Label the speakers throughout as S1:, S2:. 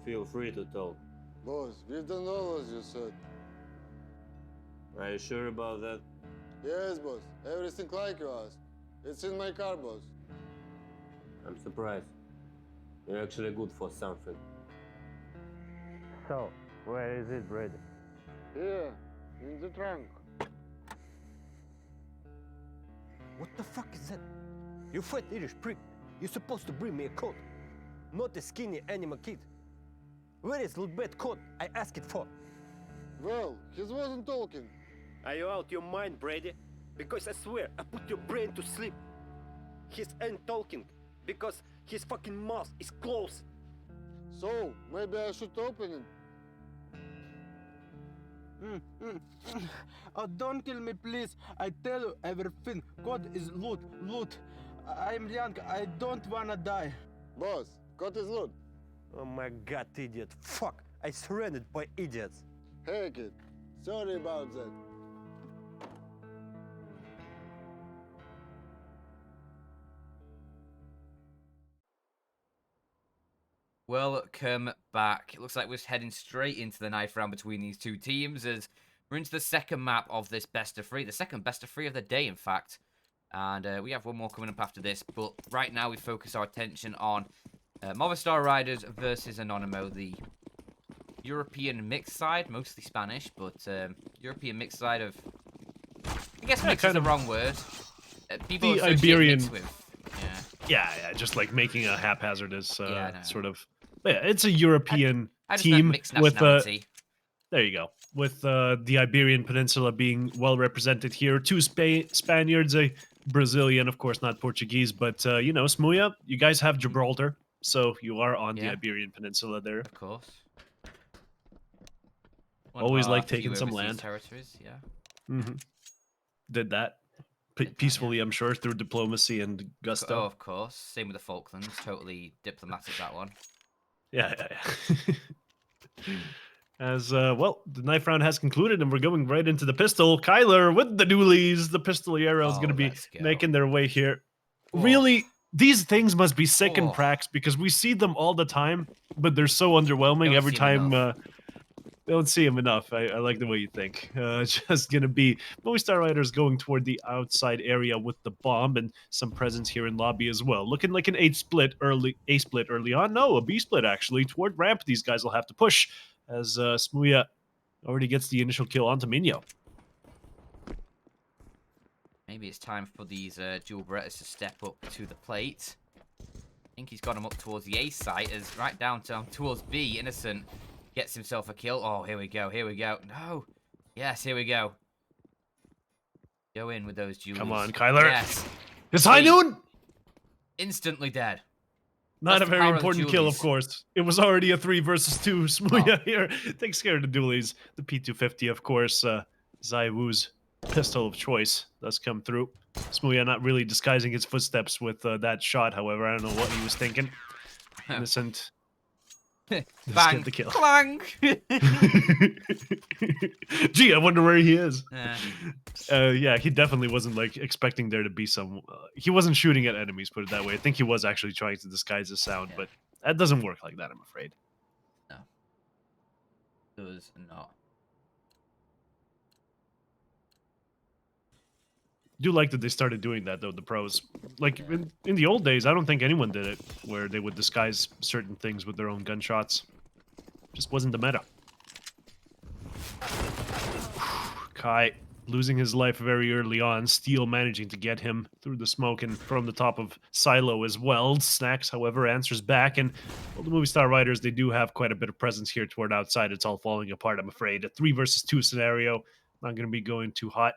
S1: Feel free to talk.
S2: Boss, we've done all as you said.
S1: Are you sure about that?
S2: Yes, boss. Everything like you asked. It's in my car, boss.
S1: I'm surprised. You're actually good for something. So, where is it, Brady?
S2: Here, in the trunk.
S3: What the fuck is that? You fat Irish prick. You're supposed to bring me a coat, not a skinny animal kid. Where is LOOT.BET code I asked it for?
S2: Well, he wasn't talking.
S3: Are you out your mind, Brady? Because I swear I put your brain to sleep. He's ain't talking because his fucking mouth is closed.
S2: So, maybe I should open it.
S4: Oh, don't kill me, please. I tell you everything. God is loot, loot. I'm young. I don't wanna die.
S2: Boss, code is loot.
S3: Oh my god, idiot. Fuck, I surrendered by idiots.
S2: Hey, kid. Sorry about that.
S5: Welcome back. It looks like we're heading straight into the knife round between these two teams as we're into the second map of this best of three. The second best of three of the day, in fact. And we have one more coming up after this. But right now we focus our attention on Movistar Riders versus Anonymo, the European mixed side, mostly Spanish, but European mixed side of... I guess mixed is the wrong word. People
S6: the
S5: associate
S6: Iberian...
S5: mixed with.
S6: Yeah, just like making a haphazardous sort of... Yeah, it's a
S5: I
S6: European
S5: just
S6: team
S5: mixed
S6: with...
S5: nationality.
S6: There you go. With the Iberian Peninsula being well represented here. Two Spaniards, a Brazilian, of course, not Portuguese, but, you know, Smuya, you guys have Gibraltar, so you are on the Iberian Peninsula there.
S5: Of course.
S6: Always like taking some land.
S5: Territories, yeah.
S6: Mm-hmm. Did that. Peacefully, I'm sure, through diplomacy and gusto.
S5: Oh, of course. Same with the Falklands. Totally diplomatic, that one.
S6: Yeah. As, well, the knife round has concluded, and we're going right into the pistol. Kyler with the dualies. The pistol arrow is going to be making their way here. Oh. Really, these things must be sick in pracs, because we see them all the time, but they're so underwhelming every time... Don't see him enough. I like the way you think. Just gonna be Movistar Riders going toward the outside area with the bomb and some presence here in lobby as well. Looking like an A split early on. No, a B split actually. Toward ramp, these guys will have to push as Smuya already gets the initial kill onto Minho.
S5: Maybe it's time for these dual Berettas to step up to the plate. I think he's got him up towards the A site as right down towards B. Innocent gets himself a kill. Oh, here we go. No. Yes, here we go. Go in with those duels.
S6: Come on, Kyler.
S5: Yes.
S6: It's high noon!
S5: Instantly dead.
S6: Not a very important kill, of course. It was already a 3 versus 2. Smuya here takes care of the dualies. The P250, of course, Zaiwu's pistol of choice does come through. Smuya not really disguising his footsteps with that shot, however. I don't know what he was thinking. Innocent...
S5: Bang!
S6: Get the kill.
S5: Clang!
S6: Gee, I wonder where he is. Yeah, he definitely wasn't like expecting there to be some. He wasn't shooting at enemies, put it that way. I think he was actually trying to disguise his sound, but that doesn't work like that, I'm afraid.
S5: No, does not.
S6: Do like that they started doing that though, the pros. Like in the old days, I don't think anyone did it, where they would disguise certain things with their own gunshots. Just wasn't the meta. Kai losing his life very early on. Steel managing to get him through the smoke and from the top of Silo as well. Snacks, however, answers back. And well, the Movistar Riders, they do have quite a bit of presence here toward outside. It's all falling apart, I'm afraid. A 3 versus 2 scenario. Not going to be going too hot.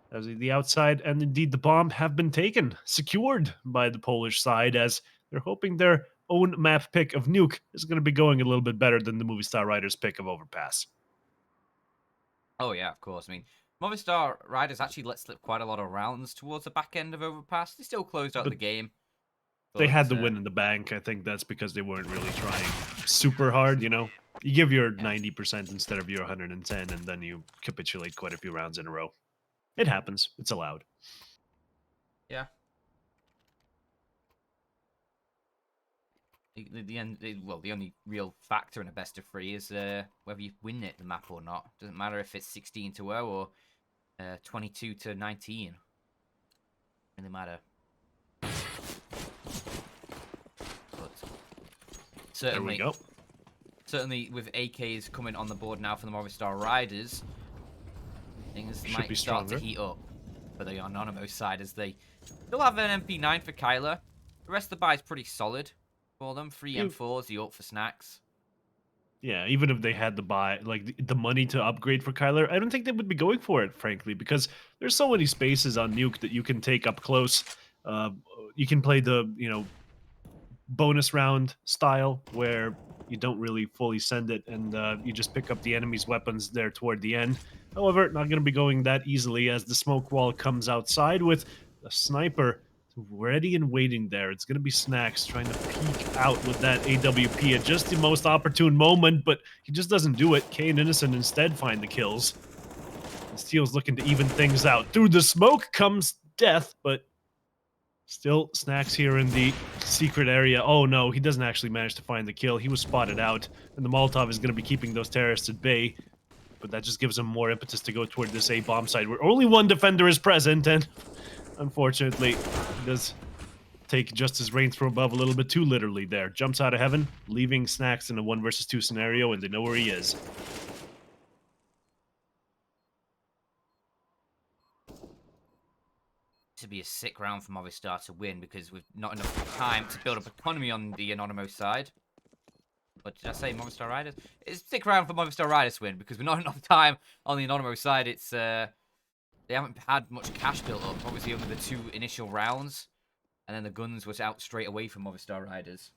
S6: As the outside and indeed the bomb have been taken, secured by the Polish side, as they're hoping their own map pick of Nuke is going to be going a little bit better than the Movistar Riders pick of Overpass.
S5: Oh yeah, of course. I mean, Movistar Riders actually let slip quite a lot of rounds towards the back end of Overpass. They still closed out the game.
S6: But they had the win in the bank. I think that's because they weren't really trying super hard, you know? You give your 90% instead of your 110, and then you capitulate quite a few rounds in a row. It happens. It's allowed.
S5: Yeah. the only real factor in a best of 3 is whether you win the map or not. Doesn't matter if it's 16-0 or 22-19. Really matter. But certainly,
S6: there we go.
S5: Certainly, with AKs coming on the board now for the Movistar Riders, things
S6: Should
S5: might
S6: be
S5: start
S6: stronger.
S5: to heat up for the Anonymo side as they still have an MP9 for Kyler. The rest of the buy is pretty solid for them. 3 M4s, the ult for Snacks.
S6: Yeah, even if they had the buy, like the money to upgrade for Kyler, I don't think they would be going for it, frankly, because there's so many spaces on Nuke that you can take up close. You can play the, bonus round style where you don't really fully send it and you just pick up the enemy's weapons there toward the end. However, not going to be going that easily as the smoke wall comes outside with a sniper ready and waiting there. It's going to be Snacks trying to peek out with that AWP at just the most opportune moment, but he just doesn't do it. K and Innocent instead find the kills. And Steel's looking to even things out. Through the smoke comes death, but still Snacks here in the secret area. Oh no, he doesn't actually manage to find the kill. He was spotted out, and the Molotov is going to be keeping those terrorists at bay. But that just gives him more impetus to go toward this A-bomb side where only one defender is present, and unfortunately, he does take just his reigns from above a little bit too literally there. Jumps out of heaven, leaving Snacks in a 1 versus 2 scenario, and they know where he is.
S5: To be a sick round for Movistar to win because we've not enough time to build up economy on the Anonymo side. What did I say, Movistar Riders? It's a sick round for Movistar Riders to win because we're not enough time on the Anonymo side. It's they haven't had much cash built up. Obviously, only the 2 initial rounds, and then the guns was out straight away from Movistar Riders.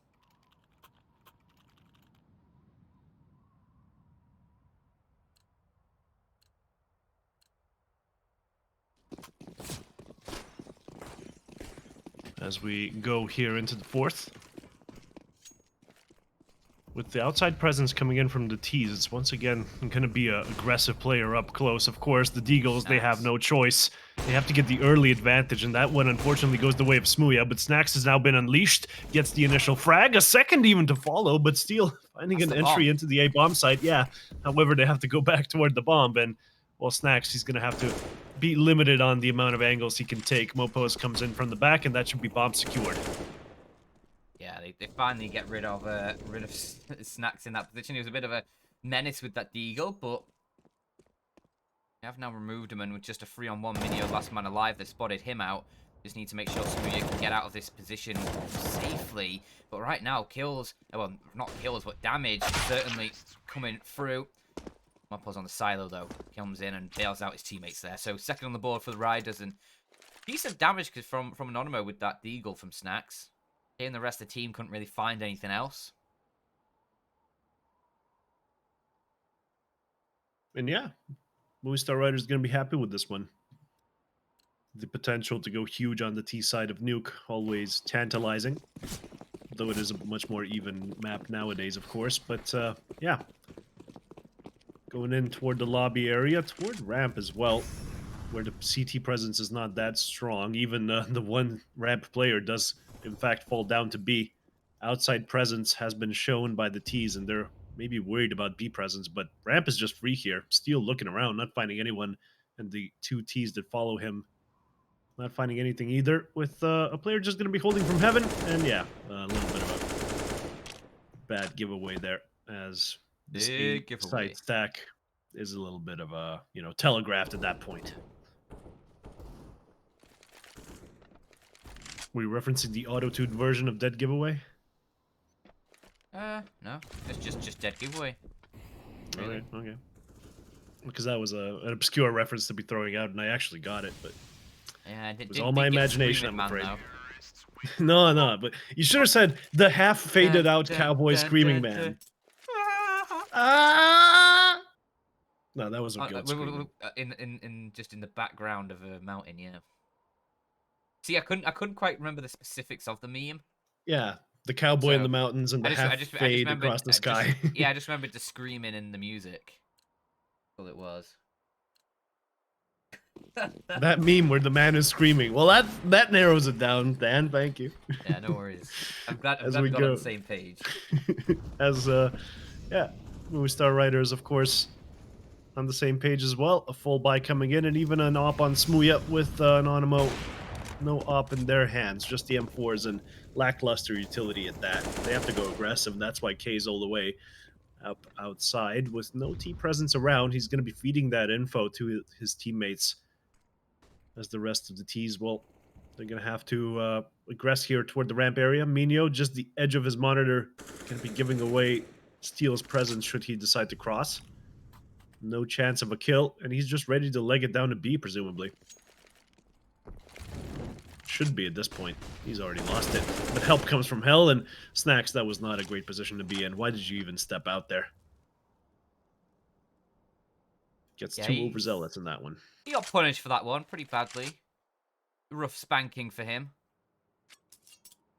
S6: As we go here into the 4th. With the outside presence coming in from the T's, it's once again going to be an aggressive player up close. Of course, the Deagles, they have no choice. They have to get the early advantage, and that one unfortunately goes the way of Smooya. But Snacks has now been unleashed, gets the initial frag, a second even to follow, but still finding an entry into the A-bomb site. Yeah, however, they have to go back toward the bomb, and well, Snacks, he's going to have to be limited on the amount of angles he can take. Mopos comes in from the back, and that should be bomb secured.
S5: Yeah, they finally get rid of Snacks in that position. He was a bit of a menace with that Deagle, but they have now removed him, and with just a 3-on-1 Minio last man alive, they spotted him out. Just need to make sure Smooya can get out of this position safely. But right now, kills, well, not kills, but damage certainly coming through. Mopos on the silo, though. Comes in and bails out his teammates there. So second on the board for the Riders, and decent damage from Anonymo with that Deagle from Snacks. He and the rest of the team couldn't really find anything else.
S6: And yeah, Movistar Riders is going to be happy with this one. The potential to go huge on the T side of Nuke, always tantalizing. Though it is a much more even map nowadays, of course. But yeah, going in toward the lobby area, toward ramp as well, where the CT presence is not that strong. Even the one ramp player does, in fact, fall down to B. Outside presence has been shown by the T's, and they're maybe worried about B presence, but ramp is just free here. Steel looking around, not finding anyone, and the 2 T's that follow him not finding anything either, with a player just going to be holding from heaven, and yeah, a little bit of a bad giveaway there, as this side stack is a little bit of a, telegraphed at that point. Were you referencing the auto-tuned version of Dead Giveaway?
S5: No. It's just Dead Giveaway. Really?
S6: Okay. Because that was an obscure reference to be throwing out, and I actually got it, but
S5: yeah,
S6: it was all my imagination, I'm afraid. No, but you should have said the half-faded-out cowboy screaming man. No, that was a good screaming.
S5: Just in the background of a mountain, yeah. See, I couldn't quite remember the specifics of the meme.
S6: Yeah, the cowboy in the mountains and the half-fade across the sky.
S5: I just remembered the screaming and the music. That's all it was.
S6: That meme where the man is screaming. Well, that narrows it down, Dan. Thank you.
S5: Yeah, no worries. I'm glad
S6: As
S5: we
S6: we
S5: got on
S6: go.
S5: the same page.
S6: As yeah, Movistar Riders, of course, on the same page as well. A full buy coming in, and even an op on Smooya with Anonymo. No op in their hands, just the M4s and lackluster utility at that. They have to go aggressive, and that's why K's all the way up outside with no T presence around. He's going to be feeding that info to his teammates as the rest of the T's, well, they're going to have to aggress here toward the ramp area. Minho, just the edge of his monitor, going to be giving away Steel's presence should he decide to cross. No chance of a kill, and he's just ready to leg it down to B, presumably. Should be at this point. He's already lost it. But help comes from hell, and Snacks, that was not a great position to be in. Why did you even step out there? Gets too overzealous in that one.
S5: He got punished for that one pretty badly. Rough spanking for him.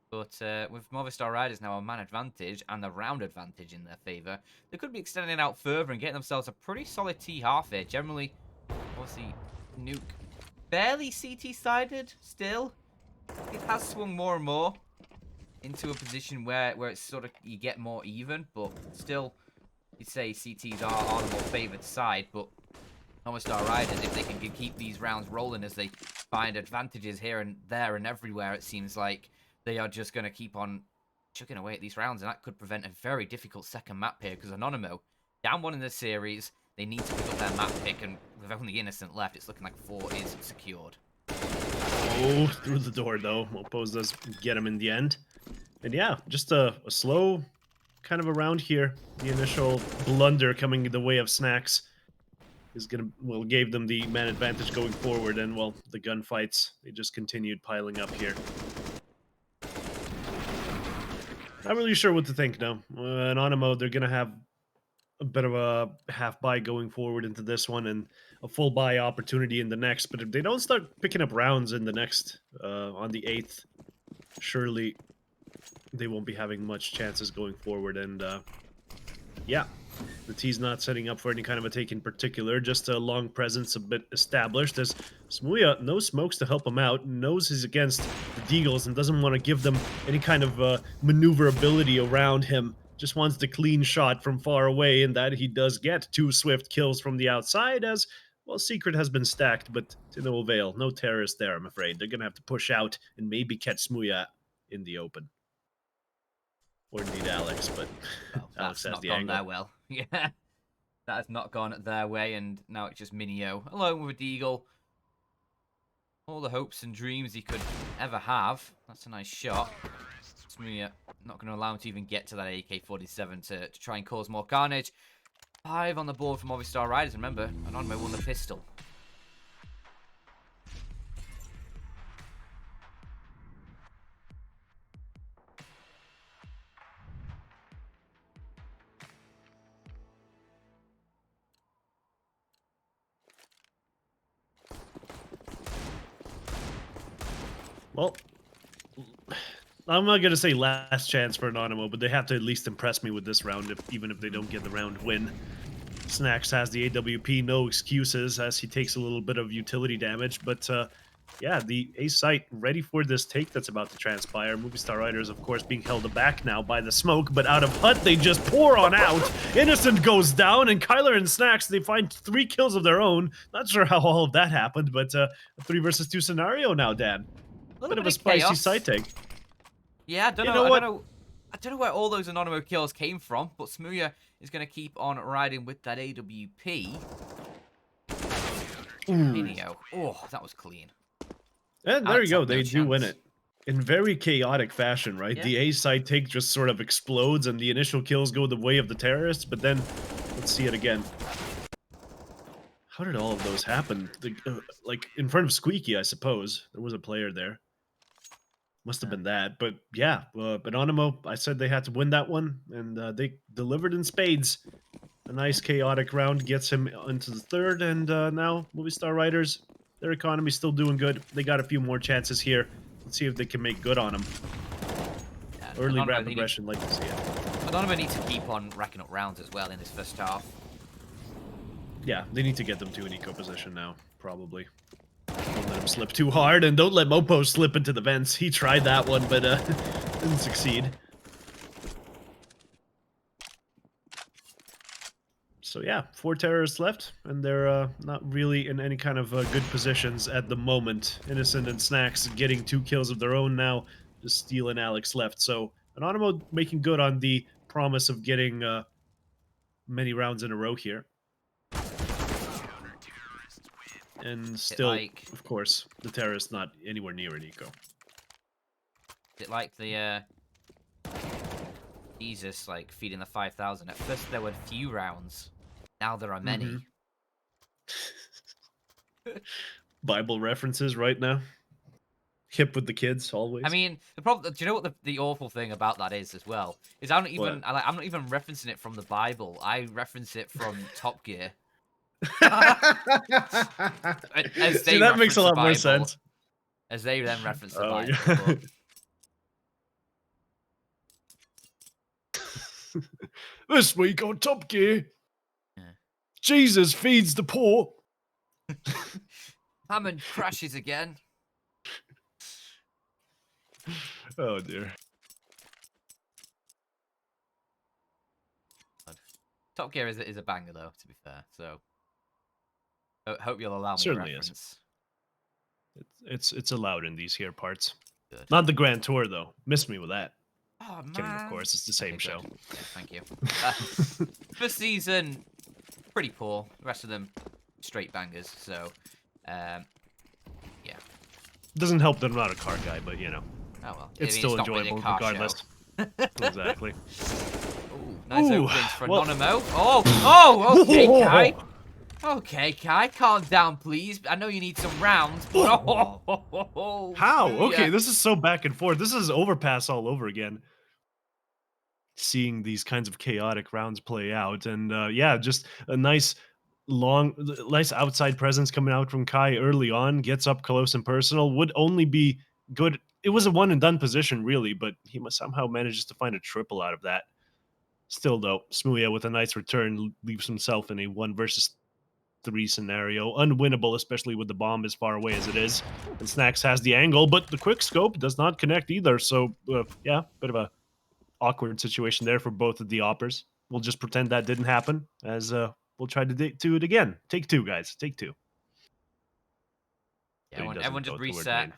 S5: But with Movistar Riders now a man advantage and the round advantage in their favour, they could be extending it out further and getting themselves a pretty solid T half here. Generally, obviously, Nuke barely CT-sided still. It has swung more and more into a position where it's sort of, you get more even, but still, you'd say CTs are on the more favoured side, but Movistar Riders, if they can keep these rounds rolling as they find advantages here and there and everywhere, it seems like they are just going to keep on chucking away at these rounds, and that could prevent a very difficult second map here, because Anonymo, down one in this series, they need to pick up their map pick, and with only Innocent left, it's looking like 4 is secured.
S6: Oh, through the door, though. Opposed does get him in the end. And yeah, just a slow kind of a round here. The initial blunder coming the way of Snacks is gonna, well, gave them the man advantage going forward, and well, the gunfights, they just continued piling up here. Not really sure what to think now. Anonymo, they're gonna have a bit of a half buy going forward into this one and a full buy opportunity in the next, but if they don't start picking up rounds in the next, on the 8th, surely they won't be having much chances going forward, and yeah. The T's not setting up for any kind of a take in particular, just a long presence a bit established as Smooya, no smokes to help him out, knows he's against the Deagles and doesn't want to give them any kind of maneuverability around him. Just wants the clean shot from far away, and that he does get 2 swift kills from the outside as, well, Secret has been stacked, but to no avail. No terrorists there, I'm afraid. They're going to have to push out and maybe catch Smooya in the open. Or indeed Alex, but
S5: Well,
S6: Alex has
S5: not
S6: the
S5: gone
S6: angle.
S5: their well. Yeah, that has not gone their way, and now it's just Minio alone with a Deagle. All the hopes and dreams he could ever have. That's a nice shot. Smooya not going to allow him to even get to that AK-47 to try and cause more carnage. 5 on the board for Movistar Riders. Remember, Anonymo won the pistol.
S6: Well, I'm not going to say last chance for Anonymo, but they have to at least impress me with this round, even if they don't get the round win. Snacks has the AWP, no excuses, as he takes a little bit of utility damage, but yeah, the A site ready for this take that's about to transpire. Movistar Riders, of course, being held aback now by the smoke, but out of hut, they just pour on out. Innocent goes down, and Kyler and Snacks, they find 3 kills of their own. Not sure how all of that happened, but a 3 versus 2 scenario now, Dan. Bit of a spicy side take.
S5: Yeah, I don't know. I don't know where all those Anonymo kills came from, but Smooya is going to keep on riding with that AWP. Minio. Oh, that was clean.
S6: And there you go. They do win it. In very chaotic fashion, right?
S5: Yeah.
S6: The A side take just sort of explodes, and the initial kills go the way of the terrorists, but then, let's see it again. How did all of those happen? Like, in front of Squeaky, I suppose. There was a player there. Must have been that. But yeah, Anonymo, I said they had to win that one, and they delivered in spades. A nice chaotic round gets him into the 3rd, and now Movistar Riders, their economy's still doing good. They got a few more chances here. Let's see if they can make good on them.
S5: Yeah,
S6: Early rap aggression, like to see it.
S5: Anonymo needs to keep on racking up rounds as well in this first half.
S6: Yeah, they need to get them to an eco position now, probably. Don't let him slip too hard, and don't let Mopo slip into the vents. He tried that one, but didn't succeed. So yeah, 4 terrorists left, and they're not really in any kind of good positions at the moment. Innocent and Snacks getting 2 kills of their own now, just Steel and Alex left. So Anonymo making good on the promise of getting many rounds in a row here. And still, of course, the terrorist not anywhere near an eco.
S5: Is it like the Jesus, like feeding the 5,000? At first there were few rounds, now there are many.
S6: Bible references right now. Hip with the kids always.
S5: I mean, the problem. Do you know what the awful thing about that is as well? Is I'm not even referencing it from the Bible. I reference it from Top Gear.
S6: See, that makes a lot more sense.
S5: As they then reference the Bible.
S6: Yeah. This week on Top Gear, Jesus feeds the poor.
S5: Hammond crashes again.
S6: Oh dear.
S5: Top Gear is a banger though, to be fair. So I hope you'll allow me
S6: Certainly
S5: a reference.
S6: Is. It's allowed in these here parts.
S5: Good.
S6: Not the Grand Tour though. Missed me with that.
S5: Oh man.
S6: Kidding, of course. It's the same show.
S5: Yeah, thank you. First season, pretty poor. The rest of them, straight bangers. So, yeah.
S6: Doesn't help that I'm not a car guy, but you know.
S5: Oh well.
S6: It's still enjoyable regardless. Exactly.
S5: Ooh, nice openings for Anonymo. Oh, okay, Kai. Okay, Kai, calm down, please. I know you need some rounds. But
S6: How? Okay, this is so back and forth. This is overpass all over again. Seeing these kinds of chaotic rounds play out, and yeah, just a nice outside presence coming out from Kai early on. Gets up close and personal. Would only be good. It was a one and done position, really, but he somehow manages to find a triple out of that. Still, though, Smooya with a nice return leaves himself in a 1 versus 3 scenario. Unwinnable, especially with the bomb as far away as it is. And Snacks has the angle, but the quick scope does not connect either. So, yeah, bit of a awkward situation there for both of the oppers. We'll just pretend that didn't happen, as we'll try to do it again. Take 2, guys. Take 2.
S5: Yeah, everyone just reset.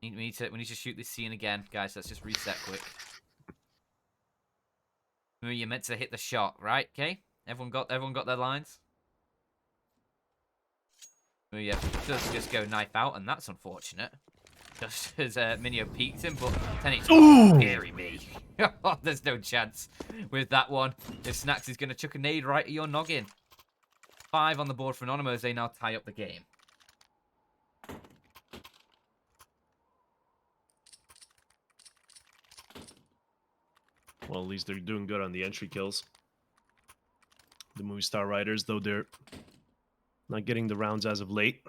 S5: We need to shoot this scene again, guys. Let's just reset quick. You're meant to hit the shot, right? Okay. Everyone got their lines. Yeah, does just go knife out, and that's unfortunate. Just as Minio peeked him, but then it's scary me. There's no chance with that one. If Snacks is going to chuck a nade right at your noggin. 5 on the board for Anonymo as they now tie up the game.
S6: Well, at least they're doing good on the entry kills. The Movistar Riders, though they're not getting the rounds as of late.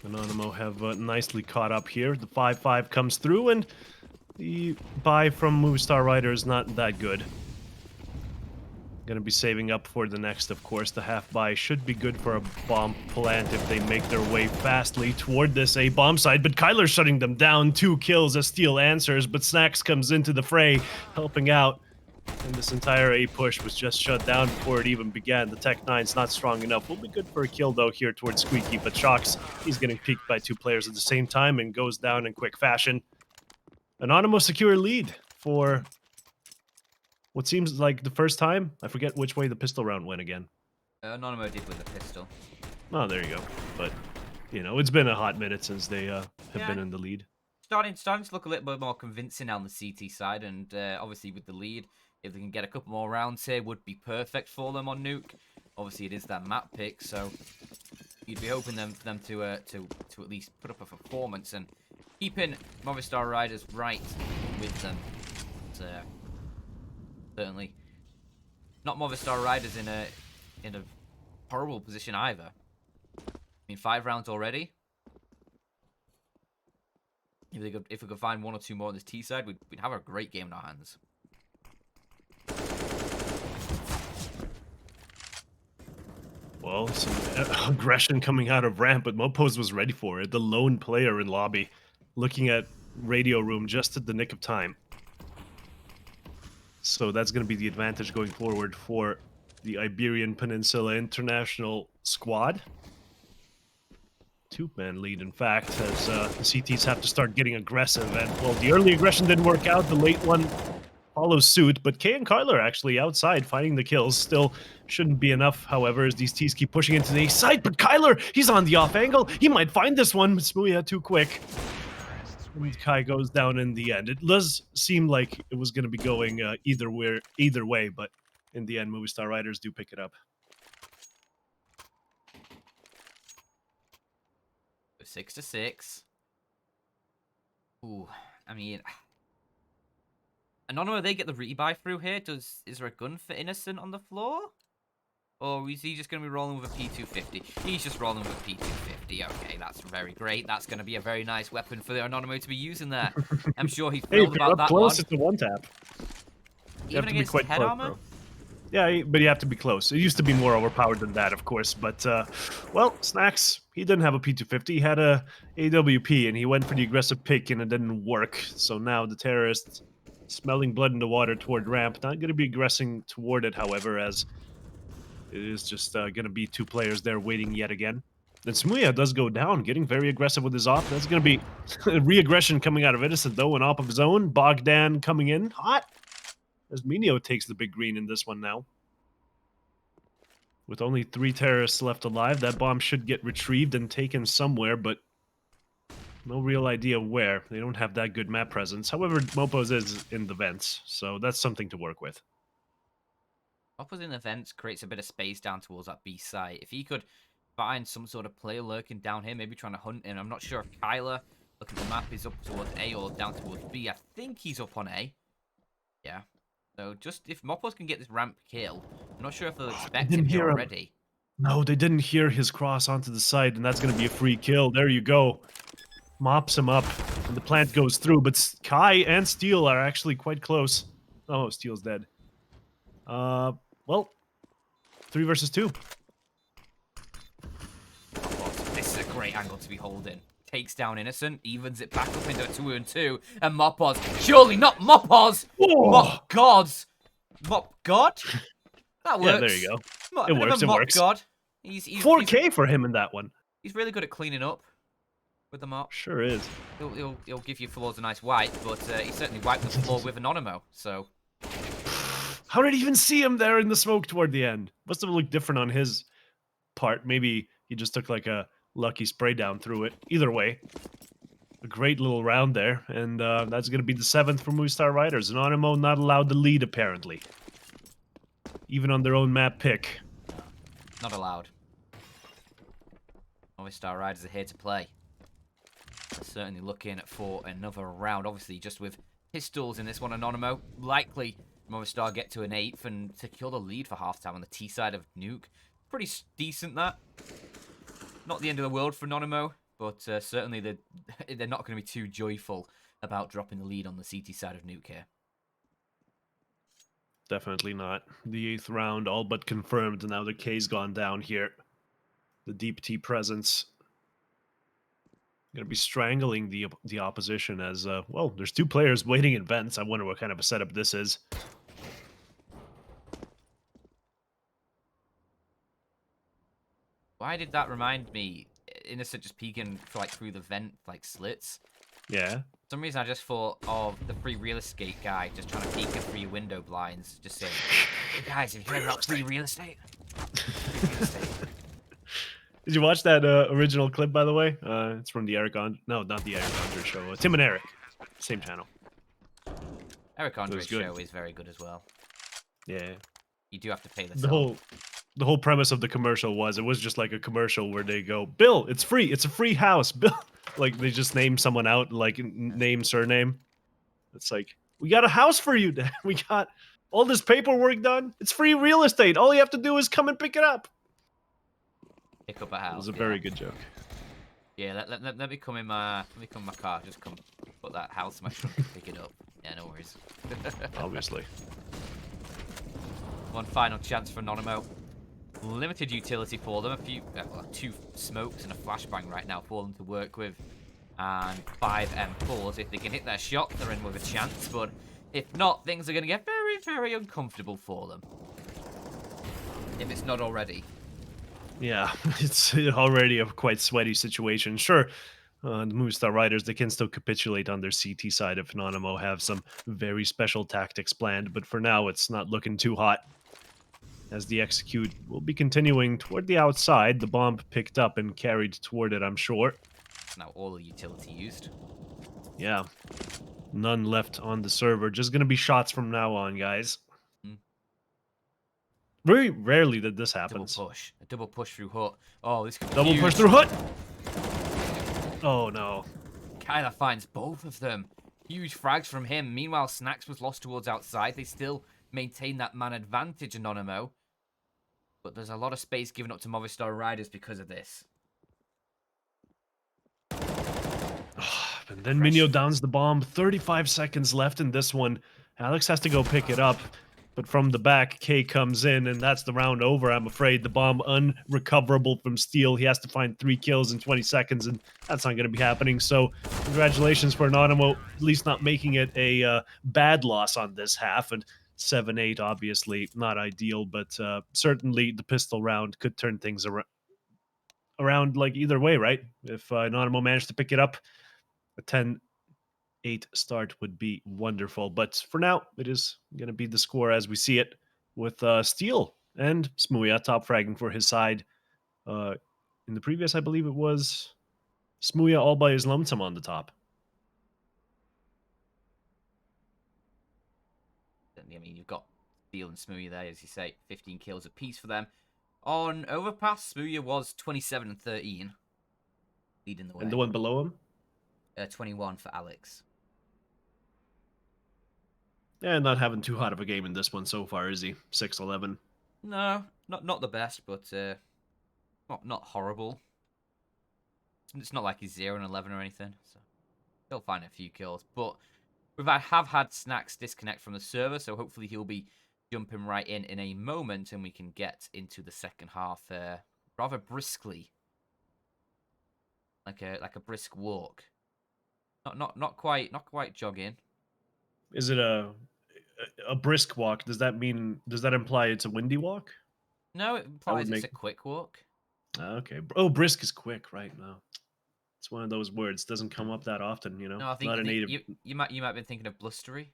S6: Anonymo have nicely caught up here. The 5-5 comes through, and the buy from Movistar Rider is not that good. Gonna be saving up for the next, of course. The half buy should be good for a bomb plant if they make their way fastly toward this A bomb side, but Kyler's shutting them down. 2 kills as Steel answers, but Snacks comes into the fray, helping out. And this entire A push was just shut down before it even began. The Tech 9's not strong enough. Will be good for a kill, though, here towards Squeaky, but Shocks, he's getting peeked by 2 players at the same time and goes down in quick fashion. Anonymo secure lead for what seems like the first time. I forget which way the pistol round went again.
S5: Anonymo did with the pistol.
S6: Oh, there you go. But, you know, it's been a hot minute since they have been in the lead.
S5: Starting to look a little bit more convincing on the CT side, and obviously with the lead, if they can get a couple more rounds here, would be perfect for them on Nuke. Obviously, it is that map pick, so you'd be hoping for them to at least put up a performance and keeping Movistar Riders right with them. But, certainly not Movistar Riders in a horrible position either. I mean, 5 rounds already. If we could find 1 or 2 more on this T side, we'd have a great game in our hands.
S6: Well, some aggression coming out of ramp, but Mopos was ready for it. The lone player in lobby, looking at radio room just at the nick of time. So that's going to be the advantage going forward for the Iberian Peninsula International squad. 2-man lead, in fact, as the CTs have to start getting aggressive. And, well, the early aggression didn't work out. The late one follows suit, but Kay and Kyler actually outside finding the kills. Still shouldn't be enough, however, as these T's keep pushing into the A side. But Kyler, he's on the off angle. He might find this one. Smooya too quick. And Kai goes down in the end. It does seem like it was going to be going either way, but in the end, Movistar Riders do pick it up.
S5: 6-6. Ooh, I mean, Anonymo, they get the rebuy through here. Is there a gun for Innocent on the floor? Or is he just going to be rolling with a P250? He's just rolling with a P250. Okay, that's very great. That's going to be a very nice weapon for the Anonymo to be using there. I'm sure he's thrilled about that
S6: close,
S5: one.
S6: it's a one-tap.
S5: Even against head armor?
S6: Bro. Yeah, but you have to be close. It used to be more overpowered than that, of course. But, well, Snacks, he didn't have a P250. He had a AWP, and he went for the aggressive pick, and it didn't work. So now the terrorists, smelling blood in the water toward ramp, not going to be aggressing toward it, however, as it is just going to be two players there waiting yet again. Then Smooya does go down, getting very aggressive with his op. That's going to be re-aggression coming out of Innocent, though, an op of his own. Bogdan coming in hot, as Minio takes the big green in this one now. With only 3 terrorists left alive, that bomb should get retrieved and taken somewhere, but no real idea where. They don't have that good map presence. However, Mopos is in the vents, so that's something to work with.
S5: Mopos in the vents creates a bit of space down towards that B site. If he could find some sort of player lurking down here, maybe trying to hunt in. I'm not sure if Kyler, look at the map, is up towards A or down towards B. I think he's up on A. Yeah. So just if Mopos can get this ramp kill, I'm not sure if they'll expect him here already.
S6: No, they didn't hear his cross onto the side, and that's going to be a free kill. There you go. Mops him up, and the plant goes through, but Kai and Steel are actually quite close. Oh, Steel's dead. Well, 3 versus 2.
S5: This is a great angle to be holding. Takes down Innocent, evens it back up into a 2-on-2, and Mopos. Surely not Mopos! Mop gods! Mop god? That works.
S6: Yeah, there you go. It works, it works.
S5: God. He's
S6: 4K for him in that one.
S5: He's really good at cleaning up with the mop.
S6: Sure is.
S5: He'll give you floors a nice wipe, but he certainly wiped the floor with Anonymo, so...
S6: How did he even see him there in the smoke toward the end? Must have looked different on his part. Maybe he just took like a lucky spray down through it. Either way, a great little round there, and that's going to be the 7th for Movistar Riders. Anonymo not allowed to lead, apparently. Even on their own map pick.
S5: Not allowed. Movistar Riders are here to play. They're certainly looking for another round. Obviously, just with pistols in this one, Anonymo. Likely, Movistar get to an 8th and secure the lead for halftime on the T side of Nuke. Pretty decent, that. Not the end of the world for Anonymo, but certainly they're not going to be too joyful about dropping the lead on the CT side of Nuke here.
S6: Definitely not. The 8th round all but confirmed. Now the K's gone down here. The deep T presence going to be strangling the opposition as, well, there's 2 players waiting in vents. I wonder what kind of a setup this is.
S5: Why did that remind me? Innocent just peeking for, like, through the vent, like, slits.
S6: Yeah.
S5: For some reason, I just thought of the free real estate guy just trying to peek in through your window blinds. Just saying, hey guys, have you heard about free real estate?
S6: Did you watch that original clip, by the way? It's from the Eric Andre... No, not the Eric Andre show. Tim and Eric. Same channel.
S5: Eric Andre's show is very good as well.
S6: Yeah.
S5: You do have to pay the
S6: The whole premise of the commercial was, it was just like a commercial where they go, Bill, it's free. It's a free house. Bill. Like, they just name someone out, like, name, surname. It's like, we got a house for you, Dad. We got all this paperwork done. It's free real estate. All you have to do is come and pick it up.
S5: Pick up a house.
S6: It was a very good joke.
S5: Yeah, let me come in my car. Just come put that house in my trunk and pick it up. Yeah, no worries.
S6: Obviously.
S5: One final chance for Anonymo. limited utility for them. Well, 2 smokes and a flashbang right now for them to work with. And 5 M4s. If they can hit their shot, they're in with a chance. But if not, things are going to get very, very uncomfortable for them. If it's not already.
S6: Yeah, it's already a quite sweaty situation. Sure, the Movistar riders, they can still capitulate on their CT side if Anonymo have some very special tactics planned, but for now, it's not looking too hot. As the execute will be continuing toward the outside, the bomb picked up and carried toward it, I'm sure.
S5: Now all the utility used.
S6: Yeah, none left on the server. Just gonna be shots from now on, guys. Very rarely that this happens.
S5: A double push through Hut. Oh, this could be
S6: Double
S5: huge.
S6: push through Hut. Oh no.
S5: Kyler finds both of them. Huge frags from him. Meanwhile, Snacks was lost towards outside. They still maintain that man advantage, Anonymo. But there's a lot of space given up to Movistar riders because of this.
S6: And then Minio downs the bomb. 35 seconds left in this one. Alex has to go pick it up. But from the back, K comes in, and that's the round over, I'm afraid. The bomb unrecoverable from Steel. He has to find 3 kills in 20 seconds, and that's not going to be happening. So congratulations for Anonymo, at least not making it a bad loss on this half. And 7-8, obviously, not ideal, but certainly the pistol round could turn things around like either way, right? If Anonymo managed to pick it up, a 10-8 start would be wonderful. But for now, it is going to be the score as we see it, with Steel and Smooya top fragging for his side. In the previous, I believe it was Smooya all by his lumtum on the top.
S5: I mean, you've got Steel and Smooya there, as you say, 15 kills apiece for them. On Overpass, Smooya was 27 and 13, leading the way.
S6: And the one below him?
S5: 21 for Alex.
S6: Yeah, not having too hot of a game in this one so far, is he? 6-11.
S5: No, not the best, but not horrible. It's not like he's 0 and 11 or anything, so he'll find a few kills. But have had Snacks disconnect from the server, so hopefully he'll be jumping right in a moment, and we can get into the second half rather briskly, like a brisk walk. Not quite jogging.
S6: Is it a brisk walk? Does that imply it's a windy walk?
S5: No, it implies it's a quick walk.
S6: Okay. Oh, brisk is quick, right? No. It's one of those words. Doesn't come up that often, you know.
S5: No, I think,
S6: not a native.
S5: You might have been thinking of blustery.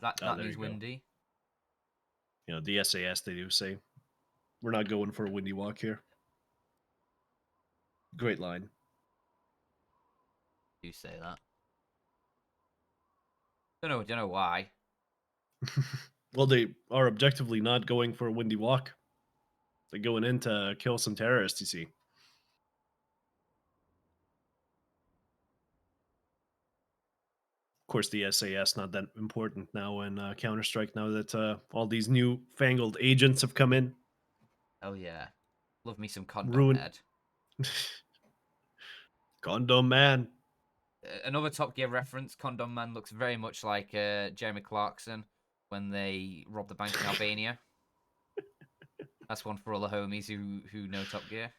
S5: That means windy.
S6: You know, the SAS, they do say, we're not going for a windy walk here. Great line.
S5: You say that. Don't know why.
S6: Well, they are objectively not going for a windy walk. They're going in to kill some terrorists, you see. Of course, the SAS not that important now in Counter-Strike, now that all these new fangled agents have come in.
S5: Oh yeah, love me some Condom Head.
S6: Condom Man.
S5: Another Top Gear reference. Condom Man looks very much like Jeremy Clarkson when they robbed the bank in Albania. That's one for all the homies who know Top Gear.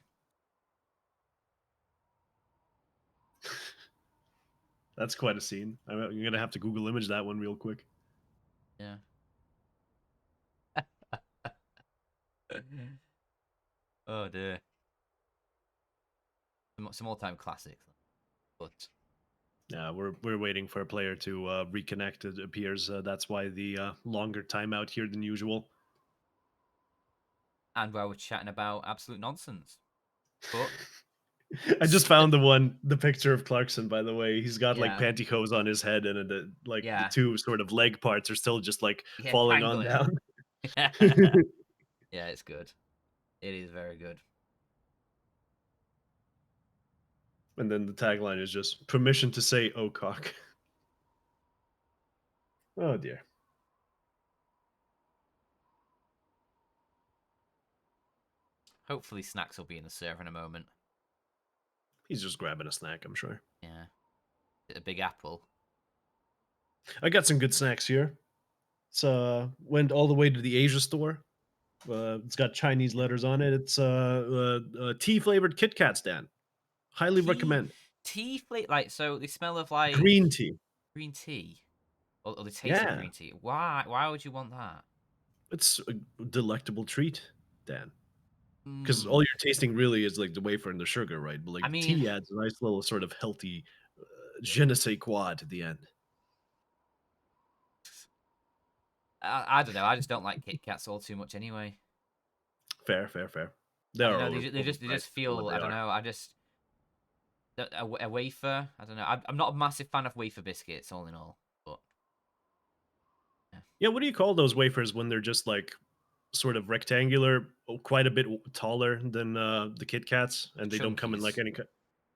S6: That's quite a scene. I'm gonna have to Google image that one real quick.
S5: Yeah. Oh dear. Some all-time classics, but
S6: yeah, we're waiting for a player to reconnect. It appears that's why the longer timeout here than usual.
S5: And while we're chatting about absolute nonsense, but.
S6: I just found the picture of Clarkson, by the way. He's got like pantyhose on his head, and the two sort of leg parts are still just like falling on down.
S5: Yeah, it's good. It is very good.
S6: And then the tagline is just permission to say "oh cock." Oh dear.
S5: Hopefully Snacks will be in the server in a moment.
S6: He's just grabbing a snack, I'm sure.
S5: Yeah. A big apple.
S6: I got some good snacks here. It's went all the way to the Asia store. It's got Chinese letters on it. It's tea flavored Kit Kats, Dan. Highly recommend.
S5: Tea flavor, like, so they smell of like
S6: Green tea.
S5: green tea, or the taste of
S6: Yeah,
S5: green tea. Why? Why would you want that?
S6: it's a delectable treat, Dan. Because
S5: Mm,
S6: all you're tasting really is like the wafer and the sugar, right? But like
S5: I
S6: the
S5: mean,
S6: tea adds a nice little sort of healthy je ne sais quoi at the end.
S5: I don't know. I just don't like Kit Kats all too much anyway.
S6: Fair. They
S5: I don't
S6: are
S5: know. They just
S6: overpriced for what
S5: feel.
S6: they
S5: I don't
S6: are.
S5: know. I just a wafer. I don't know. I'm not a massive fan of wafer biscuits, all in all. But
S6: Yeah, what do you call those wafers when they're just like sort of rectangular, quite a bit taller than the Kit Kats, and they don't come in like
S5: chunkies.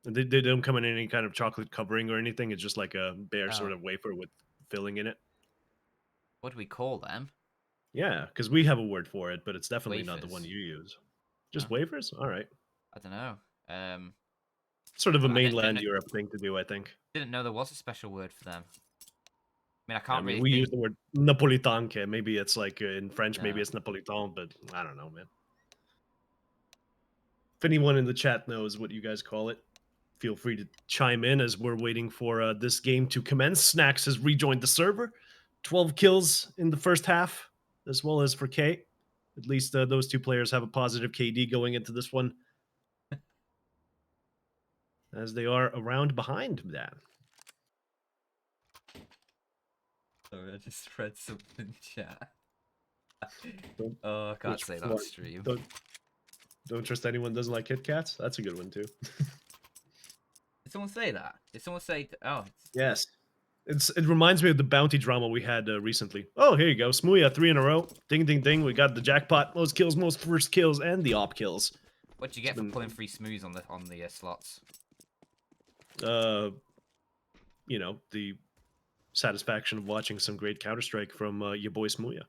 S6: any they don't come in any kind of chocolate covering or anything. It's just like a bare
S5: Oh,
S6: sort of wafer with filling in it.
S5: what do we call them?
S6: Yeah, because we have a word for it, but it's definitely not the one
S5: Wafers.
S6: you use.
S5: Oh,
S6: Just wafers? All right.
S5: I don't know.
S6: Sort of a
S5: I
S6: mainland Europe thing to do, I think.
S5: didn't know there was a special word for them. I mean, I
S6: I
S5: can't
S6: mean,
S5: really
S6: we use
S5: think.
S6: the word napolitanke. Maybe it's like in French, maybe
S5: No.
S6: it's napolitan, but I don't know, man. If anyone in the chat knows what you guys call it, feel free to chime in as we're waiting for this game to commence. Snacks has rejoined the server. 12 kills in the first half, as well as for K. At least those two players have a positive KD going into this one, as they are around behind that.
S5: Sorry, I just read something in chat.
S6: Don't
S5: Oh, I can't
S6: which
S5: say that on
S6: one?
S5: stream.
S6: Don't trust anyone doesn't like Kit Kats. That's a good one too.
S5: Did someone say that? Did someone say? Oh,
S6: Yes. It reminds me of the bounty drama we had recently. Oh, here you go. Smooya, 3 in a row. Ding, ding, ding. We got the jackpot. Most kills, most first kills, and the op kills.
S5: what'd you get for pulling free smooths on the slots?
S6: You know, the satisfaction of watching some great Counter-Strike from your boy Smooya.